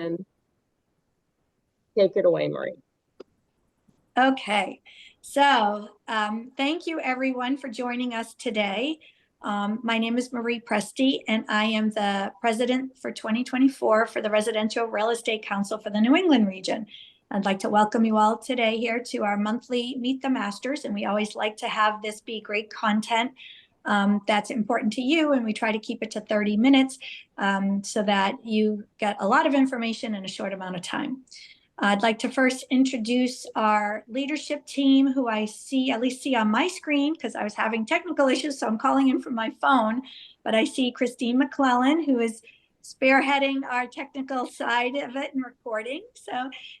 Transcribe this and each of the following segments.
and take it away, Marie. Okay, so thank you everyone for joining us today. My name is Marie Presti, and I am the president for 2024 for the Residential Real Estate Council for the New England region. I'd like to welcome you all today here to our monthly Meet the Masters, and we always like to have this be great content that's important to you, and we try to keep it to 30 minutes so that you get a lot of information in a short amount of time. I'd like to first introduce our leadership team, who I at least see on my screen, because I was having technical issues, so I'm calling in from my phone. But I see Christine McClellan, who is spearheading our technical side of it and recording.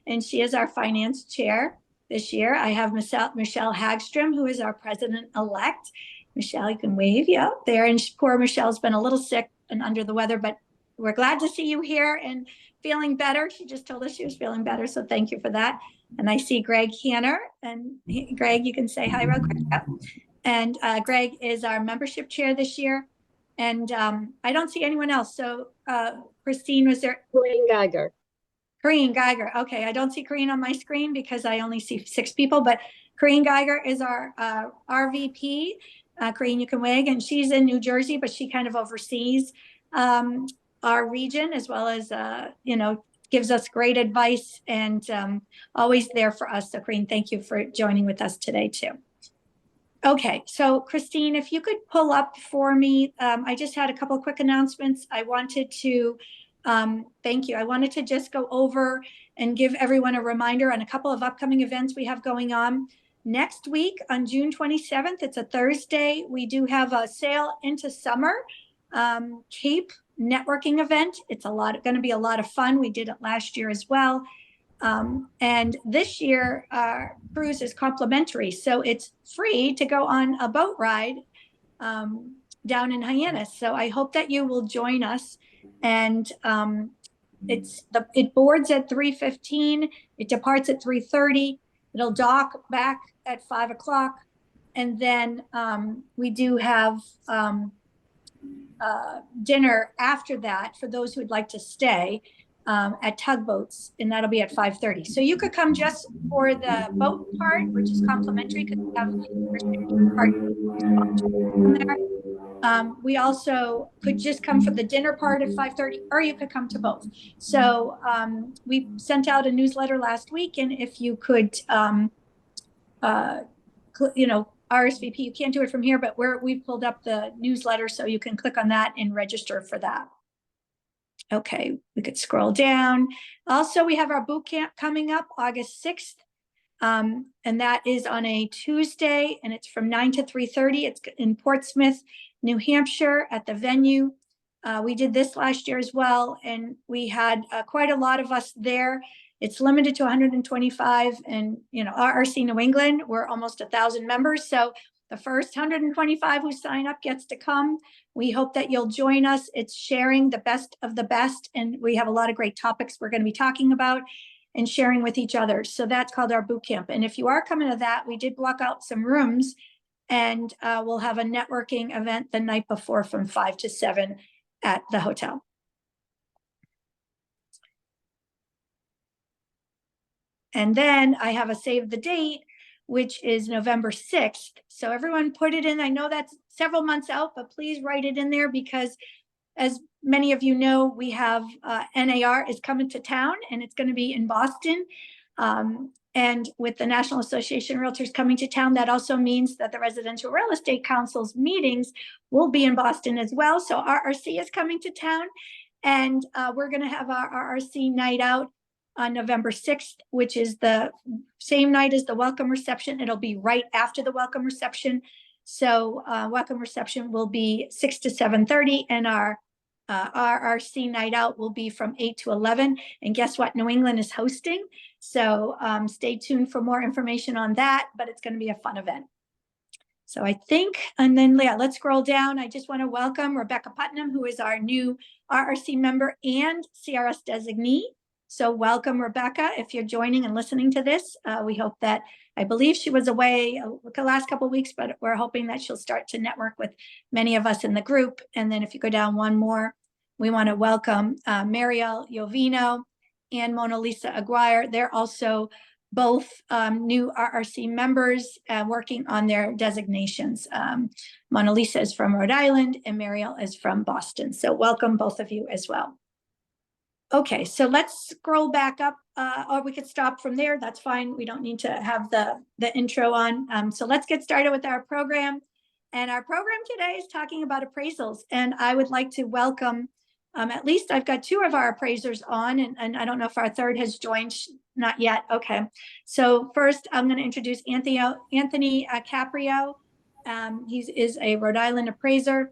And she is our finance chair this year. I have Michelle Hagstrom, who is our president-elect. Michelle, you can wave you out there. And poor Michelle's been a little sick and under the weather, but we're glad to see you here and feeling better. She just told us she was feeling better, so thank you for that. And I see Greg Hanner, and Greg, you can say hi real quick. And Greg is our membership chair this year. And I don't see anyone else. So Christine, was there? Corinne Geiger. Corinne Geiger. Okay, I don't see Corinne on my screen because I only see 6 people, but Corinne Geiger is our RVP. Corinne, you can wave, and she's in New Jersey, but she kind of oversees our region, as well as, gives us great advice and always there for us. So Corinne, thank you for joining with us today too. Okay, so Christine, if you could pull up for me, I just had a couple of quick announcements. I wanted to, thank you. I wanted to just go over and give everyone a reminder on a couple of upcoming events we have going on. Next week on June 27th, it's a Thursday, we do have a Sail into Summer Cape networking event. It's going to be a lot of fun. We did it last year as well. And this year, our cruise is complimentary. So it's free to go on a boat ride down in Hyannis. So I hope that you will join us. And it boards at 3:15. It departs at 3:30. It'll dock back at 5 o'clock. And then we do have dinner after that for those who would like to stay at Tugboats, and that'll be at 5:30. So you could come just for the boat part, which is complimentary because we have part. We also could just come for the dinner part at 5:30, or you could come to both. So we sent out a newsletter last week, and if you could, RSVP, you can't do it from here, but we've pulled up the newsletter, so you can click on that and register for that. Okay, we could scroll down. Also, we have our boot camp coming up August 6th, and that is on a Tuesday, and it's from 9 to 3:30. It's in Portsmouth, New Hampshire at the venue. We did this last year as well, and we had quite a lot of us there. It's limited to 125, and RRC New England, we're almost 1,000 members. So the first 125 who sign up gets to come. We hope that you'll join us. It's sharing the best of the best, and we have a lot of great topics we're going to be talking about and sharing with each other. So that's called our boot camp. And if you are coming to that, we did block out some rooms, and we'll have a networking event the night before from 5 to 7 at the hotel. And then I have a save the date, which is November 6th. So everyone put it in. I know that's several months out, but please write it in there because, as many of you know, we have NAR is coming to town, and it's going to be in Boston. And with the National Association of Realtors coming to town, that also means that the Residential Real Estate Council's meetings will be in Boston as well. So RRC is coming to town, and we're going to have our RRC night out on November 6th, which is the same night as the welcome reception. It'll be right after the welcome reception. So welcome reception will be 6 to 7:30, and our RRC night out will be from 8 to 11. And guess what? New England is hosting. So stay tuned for more information on that, but it's going to be a fun event. So I think, and then let's scroll down. I just want to welcome Rebecca Putnam, who is our new RRC member and CRS designee. So welcome, Rebecca, if you're joining and listening to this. We hope that, I believe she was away the last couple of weeks, but we're hoping that she'll start to network with many of us in the group. And then if you go down one more, we want to welcome Marielle Jovino and Mona Lisa Aguirre. They're also both new RRC members working on their designations. Mona Lisa is from Rhode Island and Mariel is from Boston. So welcome both of you as well. Okay, so let's scroll back up, or we could stop from there. That's fine. We don't need to have the intro on. So let's get started with our program. And our program today is talking about appraisals. And I would like to welcome, at least I've got 2 of our appraisers on, and I don't know if our third has joined, not yet. Okay, so first I'm going to introduce Anthony Caprio. He is a Rhode Island appraiser.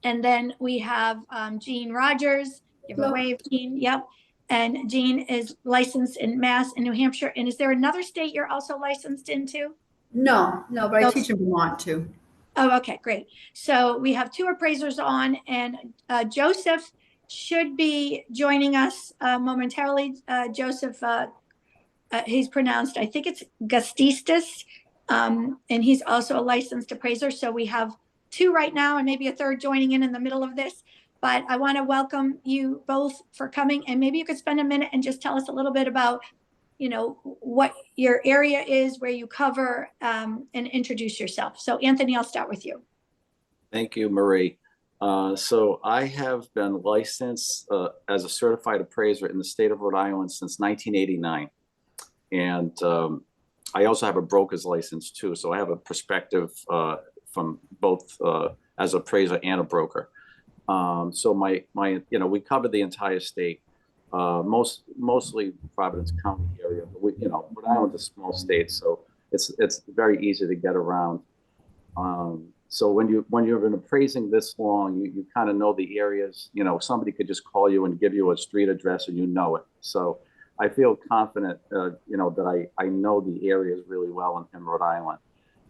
And then we have Jean Rogers. Give a wave, Jean. Yep. And Jean is licensed in Mass and New Hampshire. And is there another state you're also licensed into? No, but I teach in Vermont too. Oh, okay, great. So we have 2 appraisers on, and Joseph should be joining us momentarily. Joseph, he's pronounced, I think it's Gustistis, and he's also a licensed appraiser. So we have 2 right now, and maybe a third joining in the middle of this. But I want to welcome you both for coming, and maybe you could spend a minute and just tell us a little bit about, you know, what your area is, where you cover, and introduce yourself. So Anthony, I'll start with you. Thank you, Marie. So I have been licensed as a certified appraiser in the state of Rhode Island since 1989. And I also have a broker's license too. So I have a perspective from both as an appraiser and a broker. So my we cover the entire state, mostly Providence County area. But Rhode Island's a small state, so it's very easy to get around. So when you've been appraising this long, you kind of know the areas. Somebody could just call you and give you a street address and you know it. So I feel confident, that I know the areas really well in Rhode Island.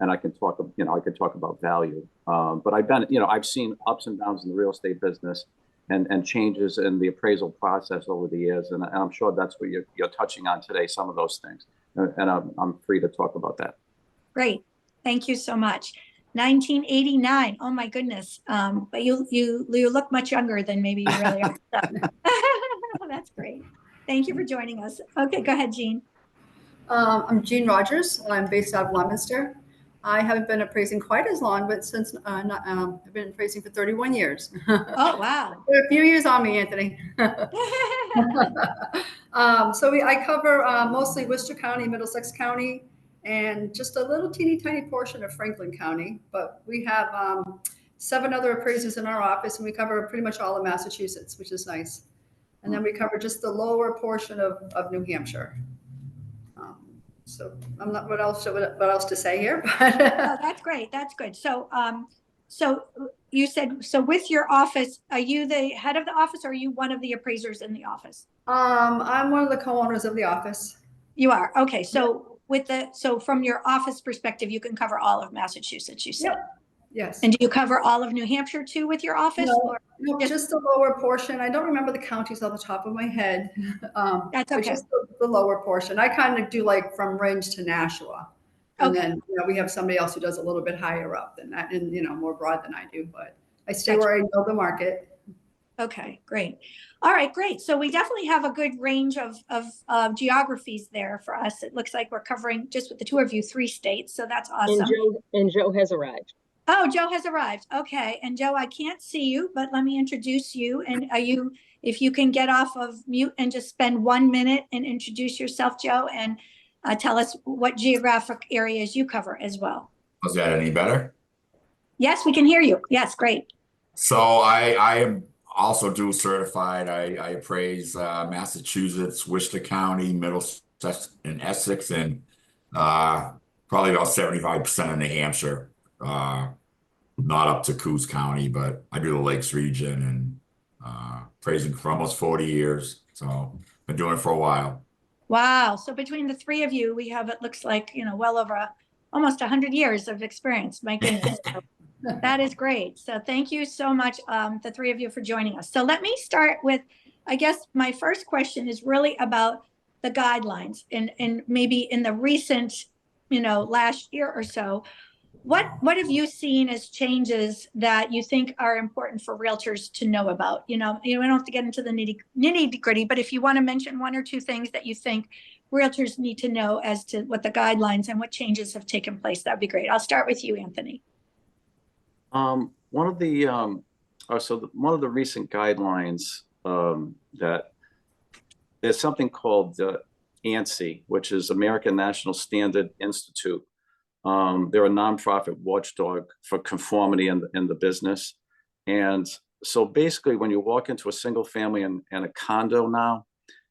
And I can talk, about value. But I've seen ups and downs in the real estate business and changes in the appraisal process over the years. And I'm sure that's what you're touching on today, some of those things. And I'm free to talk about that. Great. Thank you so much. 1989. Oh my goodness. But you look much younger than maybe you really are. That's great. Thank you for joining us. Okay, go ahead, Jean. I'm Jean Rogers. I'm based out of Leominster. I haven't been appraising quite as long, but since I've been appraising for 31 years. Oh, wow. A few years on me, Anthony. I cover mostly Worcester County, Middlesex County, and just a little teeny tiny portion of Franklin County. But we have 7 other appraisers in our office, and we cover pretty much all of Massachusetts, which is nice. And then we cover just the lower portion of New Hampshire. So I'm not what else to say here. But oh, that's great. That's good. So so you said, so with your office, are you the head of the office, or are you one of the appraisers in the office? I'm one of the co-owners of the office. You are. Okay. So so from your office perspective, you can cover all of Massachusetts, you said. Yep. Yes. And do you cover all of New Hampshire too with your office? No, just the lower portion. I don't remember the counties off the top of my head. That's okay. Just the lower portion. I kind of do like from Ringe to Nashua. And then we have somebody else who does a little bit higher up than that, and more broad than I do, but I stay where I know the market. Okay, great. All right, great. So we definitely have a good range of geographies there for us. It looks like we're covering, just with the 2 of you, 3 states. So that's awesome. And Joe has arrived. Oh, Joe has arrived. Okay. And Joe, I can't see you, but let me introduce you. And if you can get off of mute and just spend 1 minute and introduce yourself, Joe, and tell us what geographic areas you cover as well. Was that any better? Yes, we can hear you. Yes, great. So I am also dual certified. I appraise Massachusetts, Worcester County, Middlesex, and Essex, and probably about 75% of New Hampshire. Not up to Coos County, but I do the Lakes region, and appraising for almost 40 years. So been doing it for a while. Wow. So between the 3 of you, we have, it looks like, well over almost 100 years of experience. My goodness. So that is great. So thank you so much, the 3 of you, for joining us. So let me start with, I guess my first question is really about the guidelines, and maybe in the recent, last year or so, what have you seen as changes that you think are important for realtors to know about? We don't have to get into the nitty gritty, but if you want to mention one or two things that you think realtors need to know as to what the guidelines and what changes have taken place, that'd be great. I'll start with you, Anthony. One of the one of the recent guidelines that there's something called ANSI, which is American National Standard Institute. They're a nonprofit watchdog for conformity in the business. And so basically when you walk into a single family and a condo now,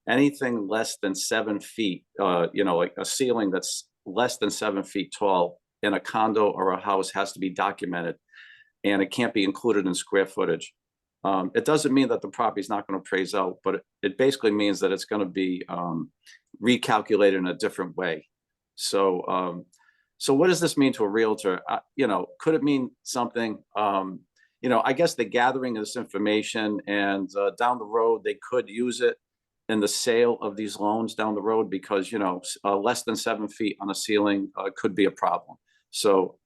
anything less than 7 feet, like a ceiling that's less than 7 feet tall in a condo or a house has to be documented, and it can't be included in square footage. It doesn't mean that the property is not going to appraise out, but it basically means that it's going to be recalculated in a different way. So what does this mean to a realtor? Could it mean something? I guess the gathering of this information, and down the road, they could use it in the sale of these loans down the road, because, less than 7 feet on a ceiling could be a problem. So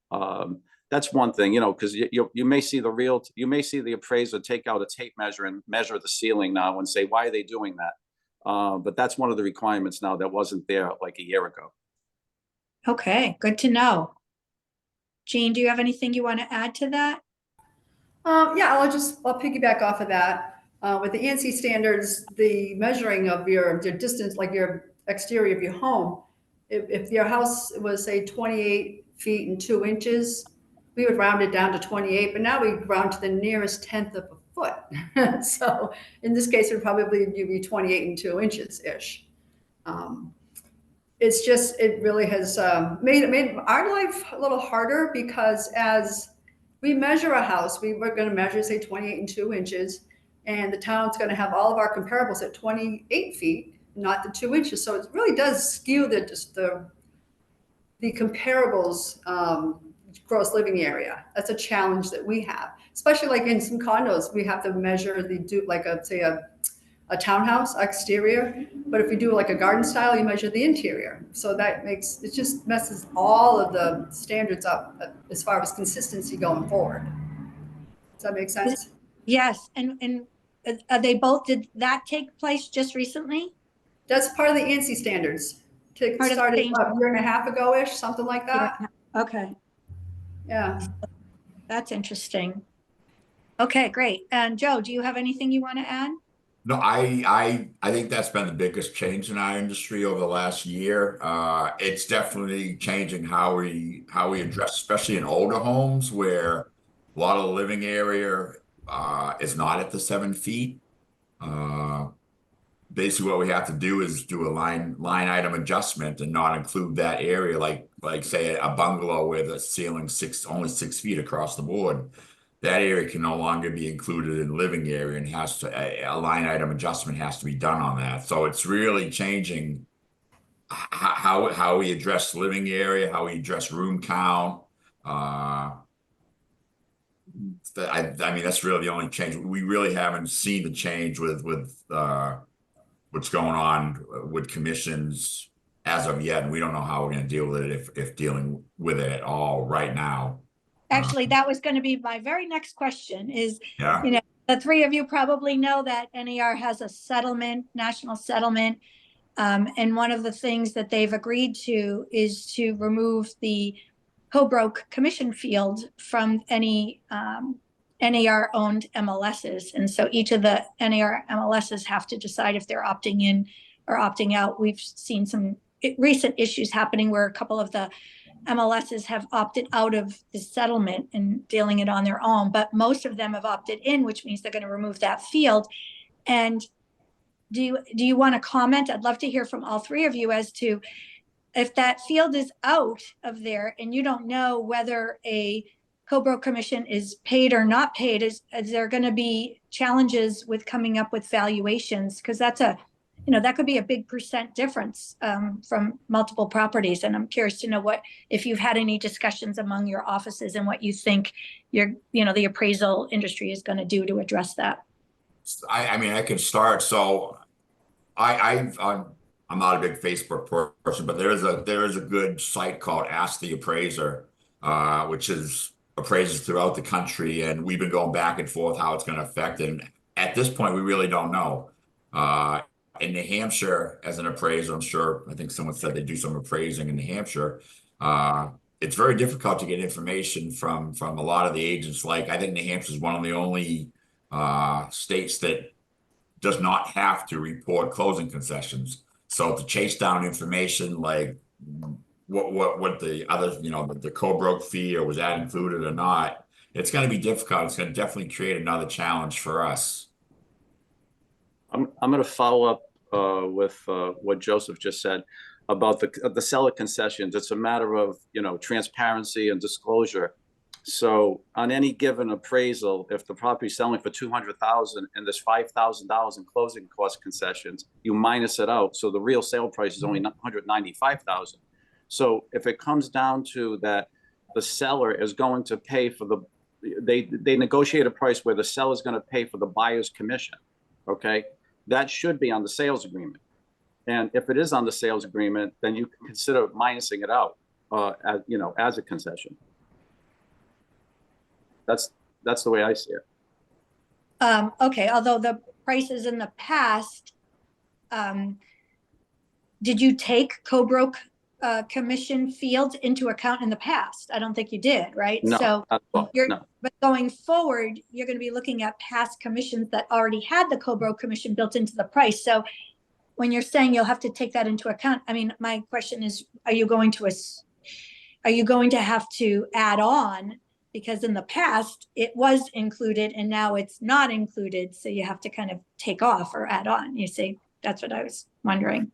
that's one thing, because you may see the appraiser take out a tape measure and measure the ceiling now and say, why are they doing that? But that's one of the requirements now that wasn't there like a year ago. Okay, good to know. Jean, do you have anything you want to add to that? Yeah, I'll piggyback off of that. With the ANSI standards, the measuring of your distance, like your exterior of your home, if your house was, say, 28 feet and 2 inches, we would round it down to 28, but now we round to the nearest tenth of a foot. So in this case, it would probably be 28 and 2 inches-ish. It really has made our life a little harder, because as we measure a house, we're going to measure, say, 28 and 2 inches, and the town's going to have all of our comparables at 28 feet, not the 2 inches. So it really does skew the comparables gross living area. That's a challenge that we have, especially like in some condos. We have to measure a townhouse exterior, but if you do like a garden style, you measure the interior. So it just messes all of the standards up as far as consistency going forward. Does that make sense? Yes, and did that take place just recently? That's part of the ANSI standards. It started a year and a half ago-ish, something like that. Okay. Yeah. That's interesting. Okay, great. And Joe, do you have anything you want to add? No, I think that's been the biggest change in our industry over the last year. It's definitely changing how we address, especially in older homes where a lot of the living area is not at the 7 feet. Basically, what we have to do is do a line item adjustment and not include that area, like say a bungalow where the ceiling's only 6 feet across the board. That area can no longer be included in living area, and a line item adjustment has to be done on that. So it's really changing how we address living area, how we address room count. I mean, that's really the only change. We really haven't seen the change with what's going on with commissions as of yet, and we don't know how we're going to deal with it, if dealing with it at all right now. Actually, that was going to be my very next question is, Yeah. The three of you probably know that NAR has a national settlement. And one of the things that they've agreed to is to remove the co-broke commission field from any NAR-owned MLSs. And so each of the NAR MLSs have to decide if they're opting in or opting out. We've seen some recent issues happening where a couple of the MLSs have opted out of the settlement and dealing it on their own, but most of them have opted in, which means they're going to remove that field. And do you want to comment? I'd love to hear from all three of you as to if that field is out of there and you don't know whether a co-broke commission is paid or not paid, is there going to be challenges with coming up with valuations? Because that's that could be a big percent difference from multiple properties. And I'm curious to know if you've had any discussions among your offices and what you think the appraisal industry is going to do to address that. I mean, I can start. So I'm not a big Facebook person, but there is a good site called Ask the Appraiser which is appraisers throughout the country, and we've been going back and forth how it's going to affect. And at this point, we really don't know. In New Hampshire, as an appraiser, I'm sure, I think someone said they do some appraising in New Hampshire. It's very difficult to get information from a lot of the agents. Like, I think New Hampshire is one of the only states that does not have to report closing concessions. So to chase down information like what the other, the co-broke fee, or was that included or not, it's going to be difficult. It's going to definitely create another challenge for us. I'm going to follow up with what Joseph just said about the seller concessions. It's a matter of, transparency and disclosure. So on any given appraisal, if the property is selling for $200,000 and there's $5,000 in closing cost concessions, you minus it out. So the real sale price is only $195,000. So if it comes down to that, the seller is going to pay for they negotiate a price where the seller is going to pay for the buyer's commission. Okay, that should be on the sales agreement. And if it is on the sales agreement, then you can consider minusing it out, as a concession. That's the way I see it. Okay, although the prices in the past, did you take co-broke commission fields into account in the past? I don't think you did, right? No, So no. But going forward, you're going to be looking at past commissions that already had the co-broke commission built into the price. So when you're saying you'll have to take that into account, I mean, my question is, are you going to have to add on? Because in the past it was included and now it's not included. So you have to kind of take off or add on, you see? That's what I was wondering.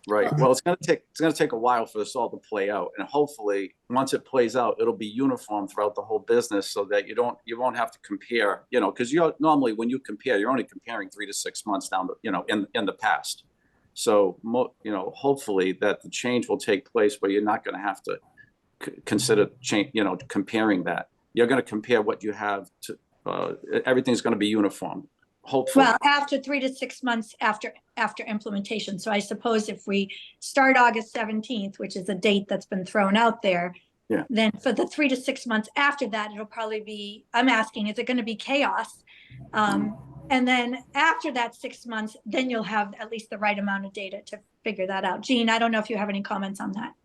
Right. Well, it's going to take a while for this all to play out. And hopefully once it plays out, it'll be uniform throughout the whole business so that you won't have to compare, because normally when you compare, you're only comparing 3 to 6 months down, in the past. So, hopefully that the change will take place where you're not going to have to consider change, comparing that. You're going to compare what you have to, everything's going to be uniform. Hopefully. Well, after 3 to 6 months after implementation. So I suppose if we start August 17th, which is a date that's been thrown out there, yeah, then for the 3 to 6 months after that, it'll probably be, I'm asking, is it going to be chaos? And then after that 6 months, then you'll have at least the right amount of data to figure that out. Jean, I don't know if you have any comments on that.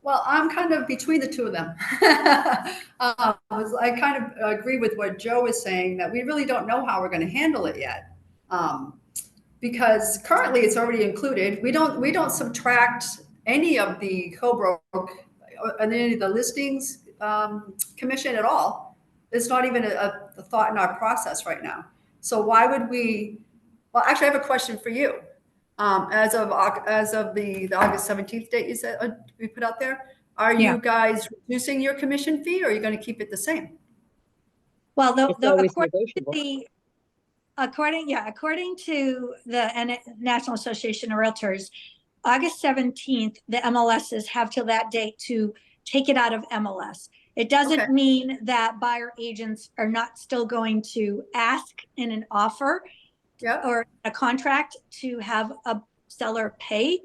Well, I'm kind of between the two of them. I kind of agree with what Joe is saying, that we really don't know how we're going to handle it yet. Because currently it's already included. We don't subtract any of the co-broke and any of the listings commission at all. It's not even a thought in our process right now. So why would we? Well, actually, I have a question for you. As of the August 17th date you said we put out there, are you guys reducing your commission fee, or are you going to keep it the same? Well, according to the National Association of Realtors, August 17th, the MLSs have till that date to take it out of MLS. It doesn't mean that buyer agents are not still going to ask in an offer or a contract to have a seller pay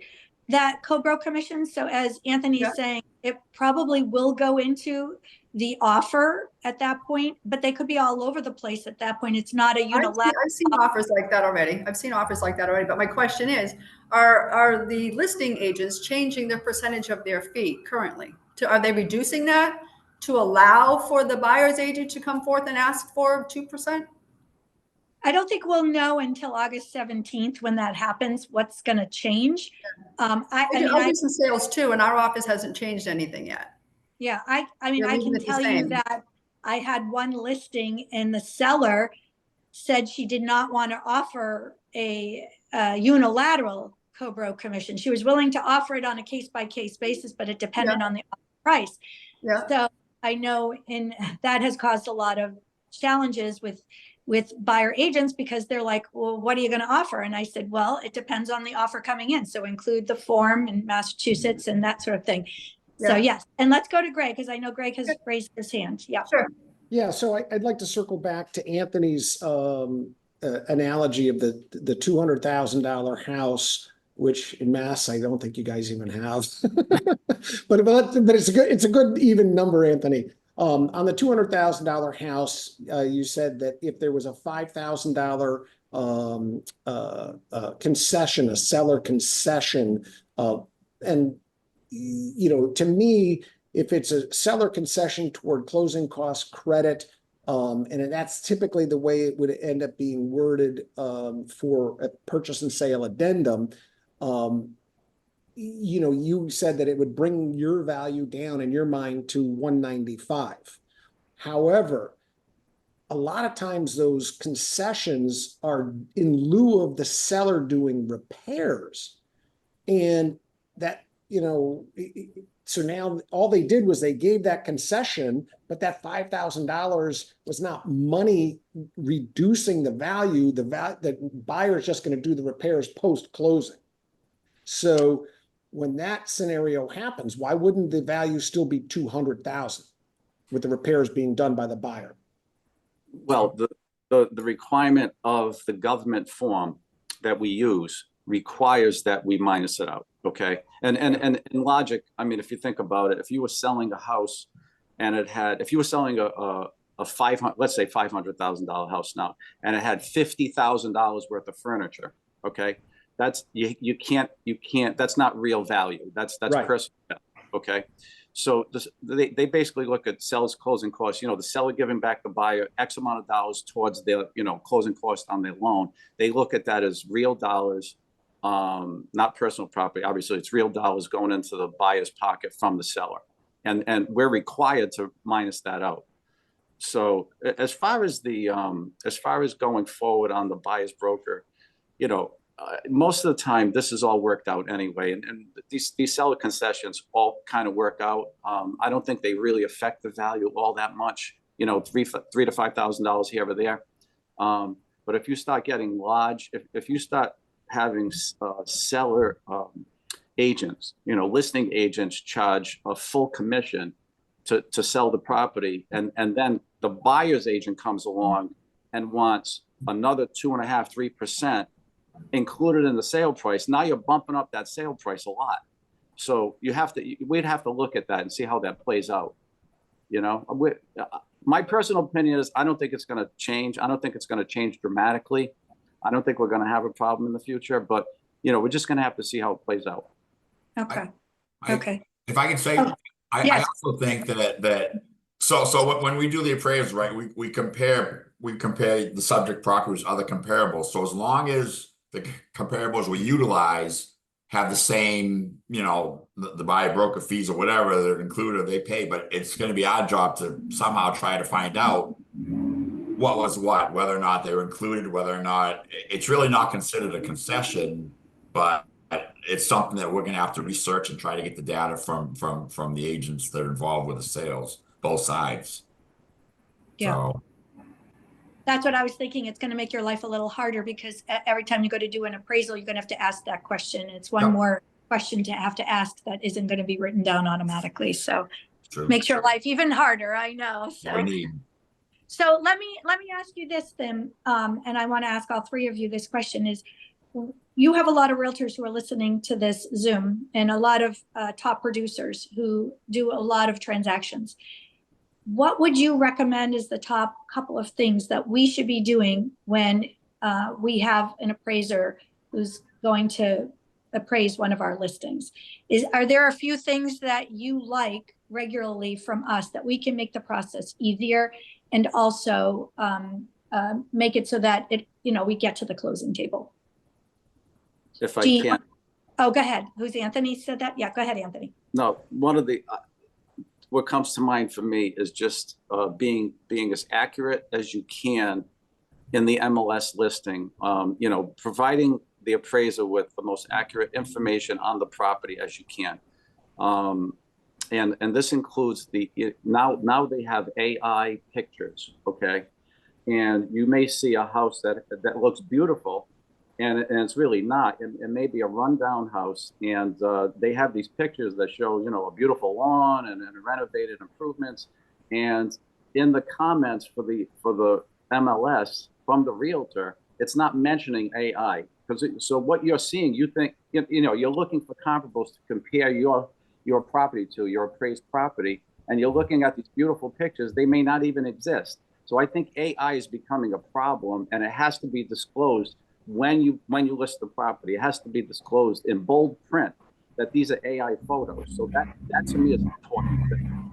that co-broke commission. So as Anthony is saying, it probably will go into the offer at that point, but they could be all over the place at that point. It's not a unilateral. I've seen offers like that already. But my question is, are the listing agents changing the percentage of their fee currently? Are they reducing that to allow for the buyer's agent to come forth and ask for 2%? I don't think we'll know until August 17th when that happens, what's going to change. I do some sales too, and our office hasn't changed anything yet. Yeah, I can tell you that I had one listing and the seller said she did not want to offer a unilateral co-broke commission. She was willing to offer it on a case-by-case basis, but it depended on the price. Yeah. So I know that has caused a lot of challenges with buyer agents, because they're like, well, what are you going to offer? And I said, well, it depends on the offer coming in. So include the form in Massachusetts and that sort of thing. Yeah. So yes. And let's go to Greg, because I know Greg has raised his hand. Yeah. Sure. Yeah. So I'd like to circle back to Anthony's analogy of the $200,000 house which in Mass, I don't think you guys even have. But it's a good even number, Anthony. On the $200,000 house, you said that if there was a $5,000 concession, a seller concession, and to me, if it's a seller concession toward closing cost credit, and that's typically the way it would end up being worded for a purchase and sale addendum. You said that it would bring your value down in your mind to 195. However, a lot of times those concessions are in lieu of the seller doing repairs. And that, so now all they did was they gave that concession, but that $5,000 was not money reducing the value. The buyer is just going to do the repairs post closing. So when that scenario happens, why wouldn't the value still be 200,000 with the repairs being done by the buyer? Well, the requirement of the government form that we use requires that we minus it out. Okay. And in logic, I mean, if you think about it, if you were selling a house and if you were selling a let's say $500,000 house now, and it had $50,000 worth of furniture. Okay. That's you can't, that's not real value. That's right. Personal value. Okay. So they basically look at seller's closing costs, the seller giving back the buyer X amount of dollars towards their, closing cost on their loan. They look at that as real dollars, not personal property. Obviously it's real dollars going into the buyer's pocket from the seller. And we're required to minus that out. So as far as going forward on the buyer's broker, most of the time this is all worked out anyway, and these seller concessions all kind of work out. I don't think they really affect the value all that much, $3,000 to $5,000 here or there. But if you start getting large, if you start having seller agents, listing agents charge a full commission to sell the property, and then the buyer's agent comes along and wants another 2.5–3% included in the sale price. Now you're bumping up that sale price a lot. So we'd have to look at that and see how that plays out. My personal opinion is I don't think it's going to change. I don't think it's going to change dramatically. I don't think we're going to have a problem in the future, but we're just going to have to see how it plays out. Okay. Okay. If I can say, yes. I also think that so when we do the appraisal, right, we compare the subject properties with other comparables. So as long as the comparables we utilize have the same, the buyer broker fees or whatever they're included or they pay, but it's going to be our job to somehow try to find out what was what, whether or not they were included, whether or not it's really not considered a concession, but it's something that we're going to have to research and try to get the data from the agents that are involved with the sales, both sides. Yeah. So that's what I was thinking. It's going to make your life a little harder because every time you go to do an appraisal, you're going to have to ask that question. It's one more question to have to ask that isn't going to be written down automatically. So makes your life even harder. I know. So let me ask you this then, and I want to ask all three of you this question is, you have a lot of realtors who are listening to this Zoom and a lot of top producers who do a lot of transactions. What would you recommend is the top couple of things that we should be doing when we have an appraiser who's going to appraise one of our listings? Are there a few things that you like regularly from us that we can make the process easier and also make it so that we get to the closing table? If I can. Oh, go ahead. Who's Anthony said that? Yeah, go ahead, Anthony. No, one of the what comes to mind for me is just being as accurate as you can in the MLS listing. Providing the appraiser with the most accurate information on the property as you can. And this includes now they have AI pictures, okay? And you may see a house that looks beautiful, and it's really not. It may be a rundown house, and they have these pictures that show, a beautiful lawn and renovated improvements. And in the comments for the MLS from the realtor, it's not mentioning AI. because so what you're seeing, you think, you're looking for comparables to compare your property to your appraised property, and you're looking at these beautiful pictures. They may not even exist. So I think AI is becoming a problem, and it has to be disclosed when you list the property. It has to be disclosed in bold print that these are AI photos. So that to me is an important thing.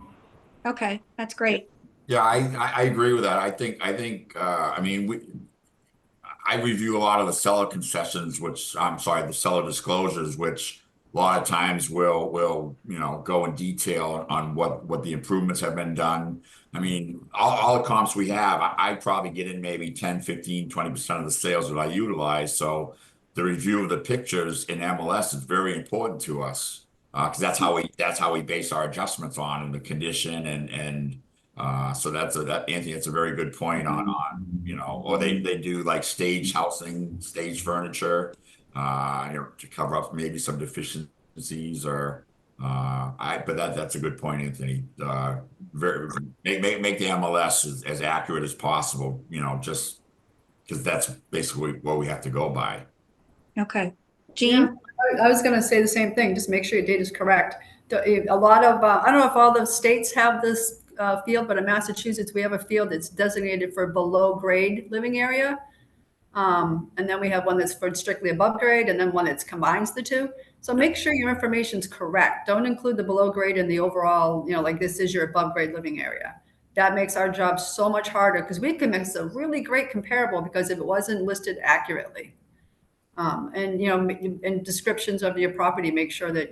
Okay, that's great. Yeah, I agree with that. I mean, I review a lot of the seller concessions, the seller disclosures, which a lot of times will go in detail on what the improvements have been done. I mean, all the comps we have, I probably get in maybe 10, 15, 20% of the sales that I utilize. So the review of the pictures in MLS is very important to us, because that's how we base our adjustments on, and the condition so Anthony, that's a very good point on or they do like stage housing, stage furniture, to cover up maybe some deficiencies but that's a good point, Anthony. Make the MLS as accurate as possible, just because that's basically what we have to go by. Okay. Jean? I was going to say the same thing. Just make sure your data is correct. A lot of, I don't know if all the states have this field, but in Massachusetts, we have a field that's designated for below grade living area. And then we have one that's for strictly above grade, and then one that combines the two. So make sure your information's correct. Don't include the below grade in the overall, like this is your above grade living area. That makes our job so much harder, because we can make a really great comparable because if it wasn't listed accurately. And descriptions of your property, make sure that,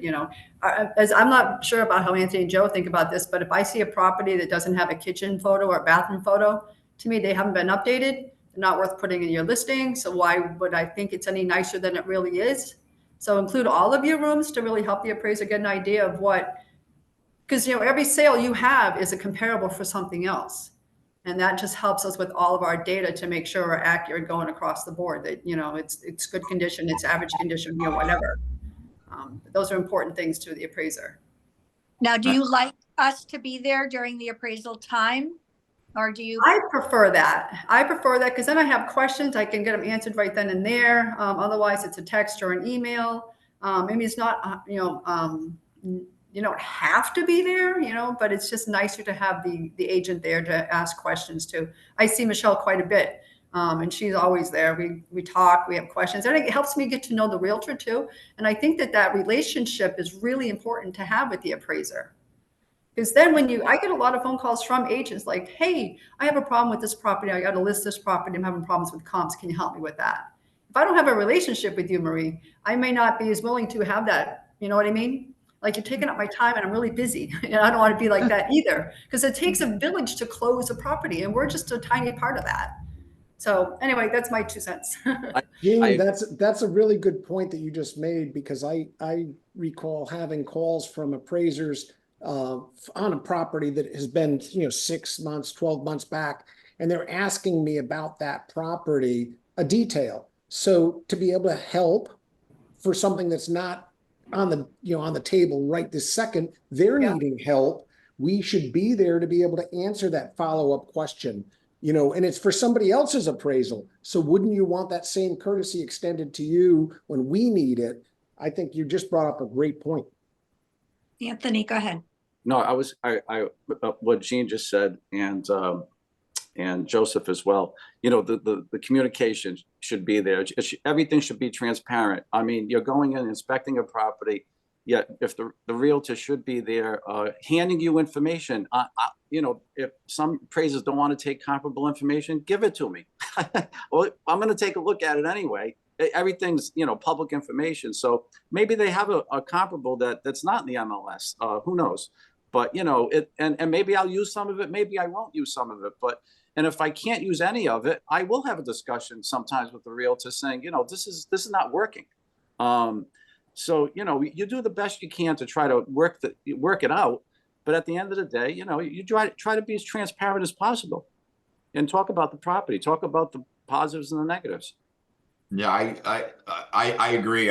as I'm not sure about how Anthony and Joe think about this, but if I see a property that doesn't have a kitchen photo or a bathroom photo, to me, they haven't been updated. They're not worth putting in your listing. So why would I think it's any nicer than it really is? So include all of your rooms to really help the appraiser get an idea of because, every sale you have is a comparable for something else. And that just helps us with all of our data to make sure we're accurate going across the board, that, it's good condition, it's average condition, whatever. Those are important things to the appraiser. Now, do you like us to be there during the appraisal time? Or do you? I prefer that. Because then I have questions. I can get them answered right then and there. Otherwise, it's a text or an email. Maybe it's not, you don't have to be there, but it's just nicer to have the agent there to ask questions to. I see Michelle quite a bit, and she's always there. We talk, we have questions, and it helps me get to know the realtor too. And I think that relationship is really important to have with the appraiser. Because then I get a lot of phone calls from agents like, hey, I have a problem with this property. I got to list this property. I'm having problems with comps. Can you help me with that? If I don't have a relationship with you, Marie, I may not be as willing to have that. You know what I mean? Like, you're taking up my time and I'm really busy. And I don't want to be like that either, because it takes a village to close a property and we're just a tiny part of that. So anyway, that's my 2 cents. Jean, that's a really good point that you just made, because I recall having calls from appraisers on a property that has been 6 months, 12 months back, and they're asking me about that property, a detail. So to be able to help for something that's not on the table right this second, they're needing help. We should be there to be able to answer that follow-up question, and it's for somebody else's appraisal. So wouldn't you want that same courtesy extended to you when we need it? I think you just brought up a great point. Anthony, go ahead. No, what Jean just said, and Joseph as well, the communication should be there. Everything should be transparent. I mean, you're going in inspecting a property, yet if the realtor should be there handing you information. If some appraisers don't want to take comparable information, give it to me. Well, I'm going to take a look at it anyway. Everything's public information, so maybe they have a comparable that's not in the MLS. Who knows? But and maybe I'll use some of it, maybe I won't use some of it. And if I can't use any of it, I will have a discussion sometimes with the realtor saying, this is not working. So you do the best you can to try to work it out. But at the end of the day, you try to be as transparent as possible, and talk about the property, talk about the positives and the negatives. Yeah, I agree.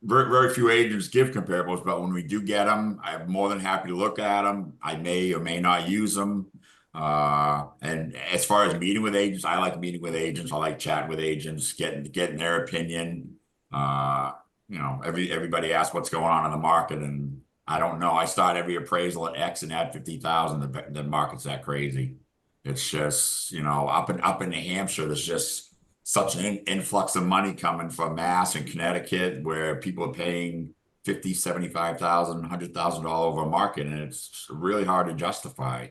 Very, very few agents give comparables, but when we do get them, I'm more than happy to look at them. I may or may not use them. And as far as meeting with agents, I like meeting with agents. I like chatting with agents, getting their opinion. You know, everybody asks what's going on in the market, and I don't know. I start every appraisal at X and add 50,000. The market's that crazy. It's just, you know, up in New Hampshire, there's just such an influx of money coming from Mass and Connecticut, where people are paying 50, 75,000, $100,000 over market, and it's really hard to justify.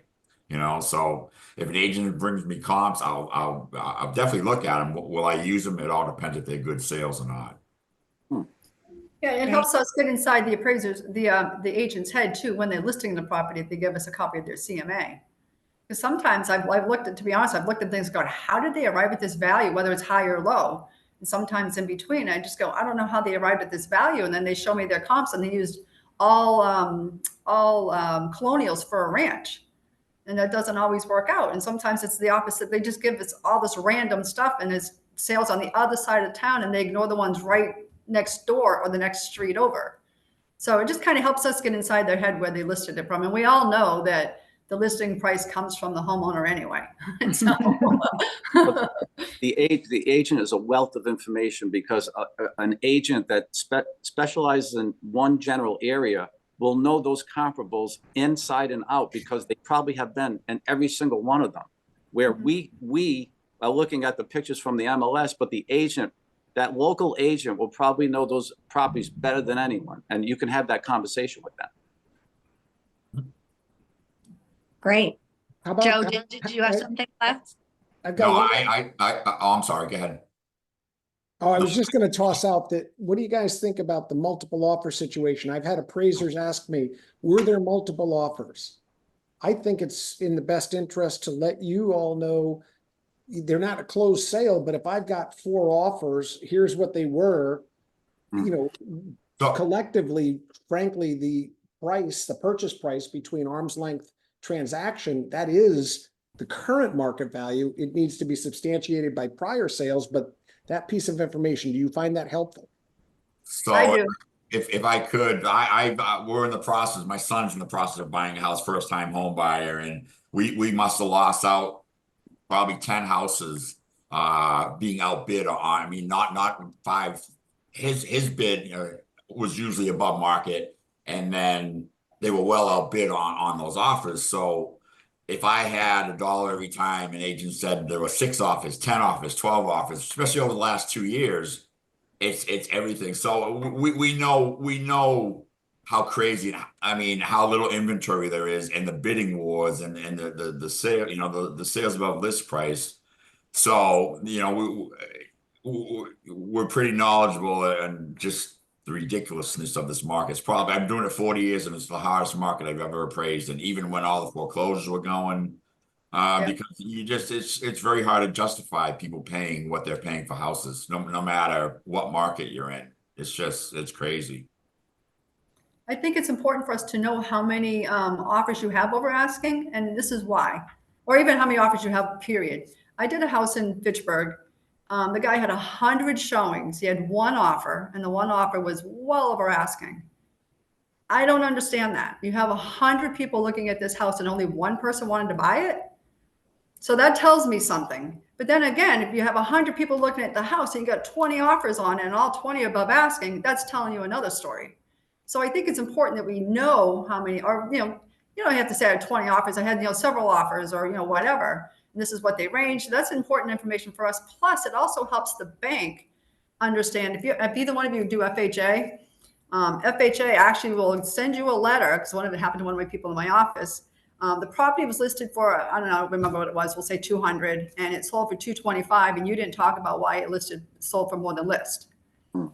You know, so if an agent brings me comps, I'll definitely look at them. Will I use them? It all depends if they're good sales or not. Yeah, it helps us get inside the appraisers, the agent's head too, when they're listing the property, if they give us a copy of their CMA. Because sometimes I've looked at, to be honest, I've looked at things going, how did they arrive at this value, whether it's high or low? And sometimes in between, I just go, I don't know how they arrived at this value. And then they show me their comps and they used all colonials for a ranch. And that doesn't always work out. And sometimes it's the opposite. They just give us all this random stuff and it's sales on the other side of town and they ignore the ones right next door or the next street over. So it just kind of helps us get inside their head where they listed it from. And we all know that the listing price comes from the homeowner anyway. So the agent is a wealth of information, because an agent that specializes in one general area will know those comparables inside and out, because they probably have been in every single one of them. Where we are looking at the pictures from the MLS, but the agent, that local agent, will probably know those properties better than anyone, and you can have that conversation with them. Great. How about, Joe, did you have something left? I've got No, one- oh, I'm sorry. Go ahead. Oh, I was just going to toss out that, what do you guys think about the multiple offer situation? I've had appraisers ask me, were there multiple offers? I think it's in the best interest to let you all know they're not a closed sale, but if I've got 4 offers, here's what they were, you know, So, collectively, frankly, the price, the purchase price between arm's length transaction, that is the current market value. It needs to be substantiated by prior sales, but that piece of information, do you find that helpful? so I do. if I could, we're in the process. My son's in the process of buying a house, first time home buyer, and we must have lost out probably 10 houses being outbid on. I mean, not 5. His bid was usually above market, and then they were well outbid on those offers. So if I had $1 every time an agent said there were 6 offers, 10 offers, 12 offers, especially over the last 2 years, it's everything. So we know how crazy, I mean, how little inventory there is, and the bidding wars and the sale, you know, the sales above list price. So, you know, we're pretty knowledgeable and just the ridiculousness of this market. It's probably, I'm doing it 40 years and it's the hardest market I've ever appraised. And even when all the foreclosures were going, because you just, it's very hard to justify people paying what they're paying for houses, no matter what market you're in. It's crazy. I think it's important for us to know how many offers you have over asking, and this is why, or even how many offers you have, period. I did a house in Fitchburg. The guy had 100 showings. He had 1 offer, and the 1 offer was well over asking. I don't understand that. You have 100 people looking at this house and only 1 person wanted to buy it. So that tells me something. But then again, if you have 100 people looking at the house and you got 20 offers on it and all 20 above asking, that's telling you another story. So I think it's important that we know how many, or, you don't have to say I had 20 offers. I had, several offers, or, whatever. And this is what they range. That's important information for us. Plus, it also helps the bank understand if either one of you do FHA, FHA actually will send you a letter, because one of it happened to one of my people in my office. The property was listed for, I don't know, remember what it was, we'll say 200, and it sold for 225, and you didn't talk about why it sold for more than list.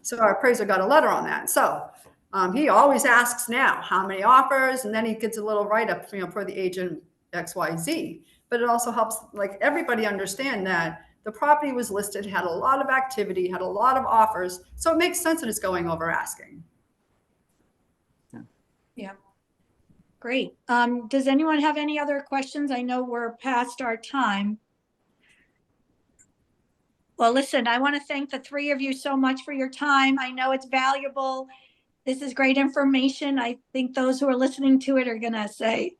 So our appraiser got a letter on that. So he always asks now how many offers, and then he gets a little write-up, for the agent XYZ. But it also helps everybody understand that the property was listed, had a lot of activity, had a lot of offers. So it makes sense that it's going over asking. Yeah. Great. Does anyone have any other questions? I know we're past our time. Well, listen, I want to thank the 3 of you so much for your time. I know it's valuable. This is great information. I think those who are listening to it are going to say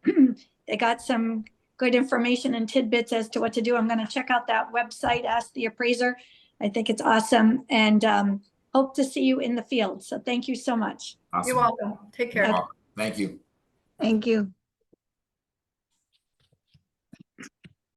they got some good information and tidbits as to what to do. I'm going to check out that website, Ask the Appraiser. I think it's awesome, and hope to see you in the field. So thank you so much. Awesome. You're welcome. Take care. You're welcome. Thank you. Thank you.